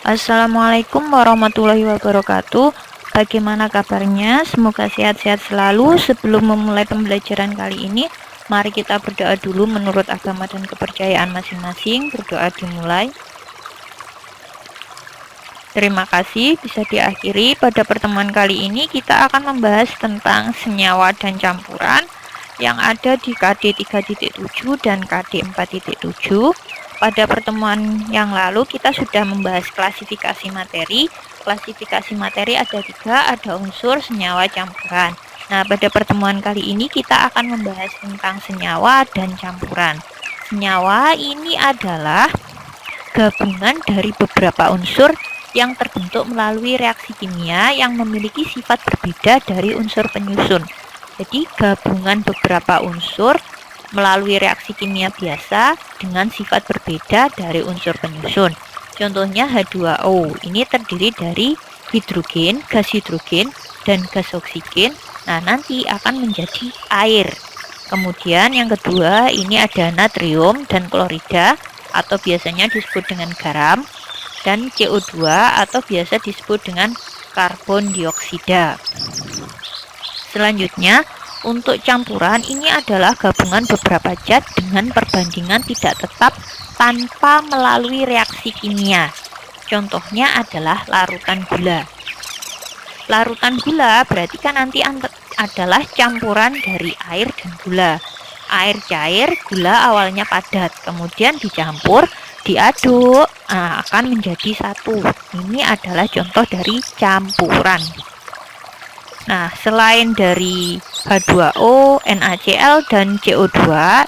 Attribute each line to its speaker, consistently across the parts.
Speaker 1: Assalamualaikum warahmatullahi wabarakatuh. Bagaimana kabarnya? Semoga sehat-sehat selalu. Sebelum memulai pembelajaran kali ini, mari kita berdoa dulu menurut agama dan kepercayaan masing-masing. Berdoa dimulai. Terima kasih, bisa diakhiri. Pada pertemuan kali ini kita akan membahas tentang senyawa dan campuran yang ada di KD 3.7 dan KD 4.7. Pada pertemuan yang lalu kita sudah membahas klasifikasi materi. Klasifikasi materi ada 3, ada unsur, senyawa, campuran. Nah, pada pertemuan kali ini kita akan membahas tentang senyawa dan campuran. Senyawa ini adalah gabungan dari beberapa unsur yang terbentuk melalui reaksi kimia yang memiliki sifat berbeda dari unsur penyusun. Jadi gabungan beberapa unsur melalui reaksi kimia biasa dengan sifat berbeda dari unsur penyusun. Contohnya H2O, ini terdiri dari hidrogen, gas hidrogen, dan gas oksigen. Nah, nanti akan menjadi air. Kemudian yang kedua, ini ada natrium dan klorida atau biasanya disebut dengan garam, dan CO2 atau biasa disebut dengan karbon dioksida. Selanjutnya, untuk campuran ini adalah gabungan beberapa zat dengan perbandingan tidak tetap tanpa melalui reaksi kimia. Contohnya adalah larutan gula. Larutan gula berarti kan nanti adalah campuran dari air dan gula. Air cair, gula awalnya padat, kemudian dicampur, diaduk, akan menjadi satu. Ini adalah contoh dari campuran. Nah, selain dari H2O, NaCl, dan CO2,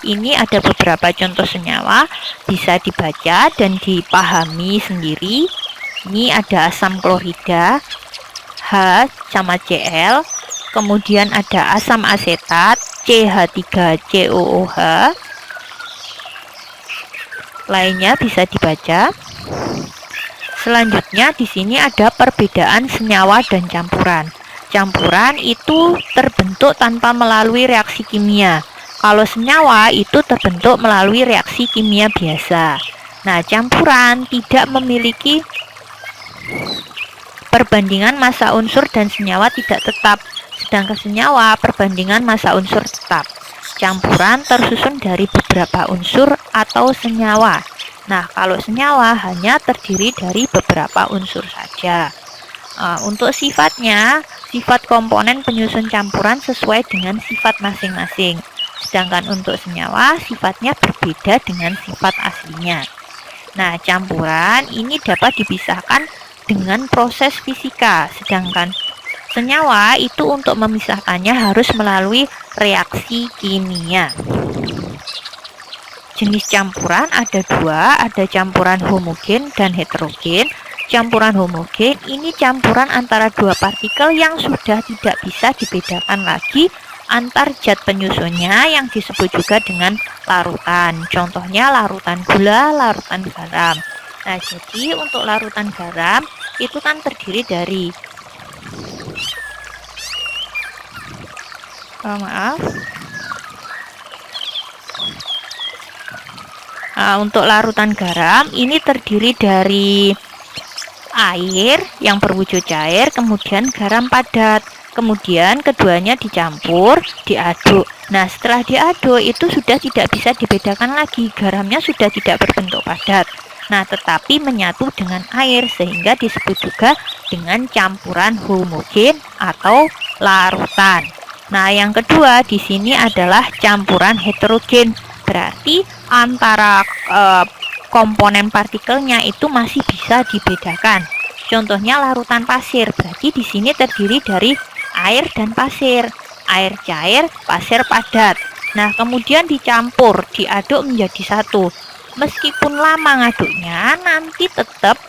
Speaker 1: ini ada beberapa contoh senyawa, bisa dibaca dan dipahami sendiri. Ini ada asam klorida, H sama Cl, kemudian ada asam asetat, CH3COOH, lainnya bisa dibaca. Selanjutnya di sini ada perbedaan senyawa dan campuran. Campuran itu terbentuk tanpa melalui reaksi kimia. Kalau senyawa itu terbentuk melalui reaksi kimia biasa. Nah, campuran tidak memiliki perbandingan massa unsur dan senyawa tidak tetap. Sedangkan senyawa perbandingan massa unsur tetap. Campuran tersusun dari beberapa unsur atau senyawa. Nah, kalau senyawa hanya terdiri dari beberapa unsur saja. Untuk sifatnya, sifat komponen penyusun campuran sesuai dengan sifat masing-masing. Sedangkan untuk senyawa, sifatnya berbeda dengan sifat aslinya. Nah, campuran ini dapat dipisahkan dengan proses fisika. Sedangkan senyawa itu untuk memisahkannya harus melalui reaksi kimia. Jenis campuran ada 2, ada campuran homogen dan heterogen. Campuran homogen ini campuran antara 2 partikel yang sudah tidak bisa dibedakan lagi antar zat penyusunnya yang disebut juga dengan larutan. Contohnya larutan gula, larutan garam. Nah, jadi untuk larutan garam itu kan terdiri dari untuk larutan garam ini terdiri dari air yang berwujud cair, kemudian garam padat, kemudian keduanya dicampur, diaduk. Nah, setelah diaduk itu sudah tidak bisa dibedakan lagi, garamnya sudah tidak berbentuk padat. Nah, tetapi menyatu dengan air sehingga disebut juga dengan campuran homogen atau larutan. Nah, yang kedua di sini adalah campuran heterogen. Berarti antara komponen partikelnya itu masih bisa dibedakan. Contohnya larutan pasir, berarti di sini terdiri dari air dan pasir, air cair, pasir padat. Nah, kemudian dicampur, diaduk menjadi satu. Meskipun lama ngaduknya, nanti tetap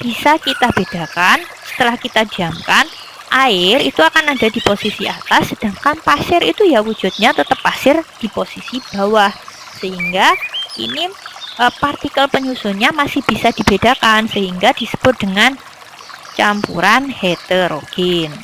Speaker 1: bisa kita bedakan. Setelah kita diamkan, air itu akan ada di posisi atas, sedangkan pasir itu ya wujudnya tetap pasir di posisi bawah. Sehingga ini partikel penyusunnya masih bisa dibedakan sehingga disebut dengan campuran heterogen.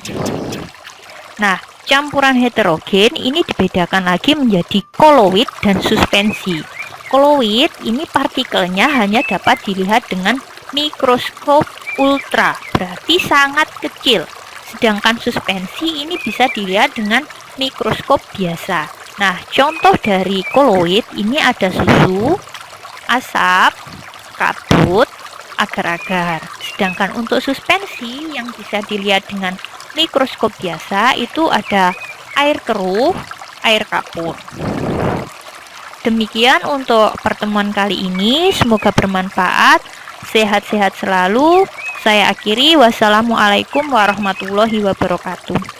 Speaker 1: Nah, campuran heterogen ini dibedakan lagi menjadi koloid dan suspensi. Koloid ini partikelnya hanya dapat dilihat dengan mikroskop ultra, berarti sangat kecil. Sedangkan suspensi ini bisa dilihat dengan mikroskop biasa. Nah, contoh dari koloid ini ada susu, asap, kabut, agar-agar. Sedangkan untuk suspensi yang bisa dilihat dengan mikroskop biasa itu ada air keruh, air kapur. Demikian untuk pertemuan kali ini, semoga bermanfaat. Sehat-sehat selalu. Saya akhiri, wassalamualaikum warahmatullahi wabarakatuh.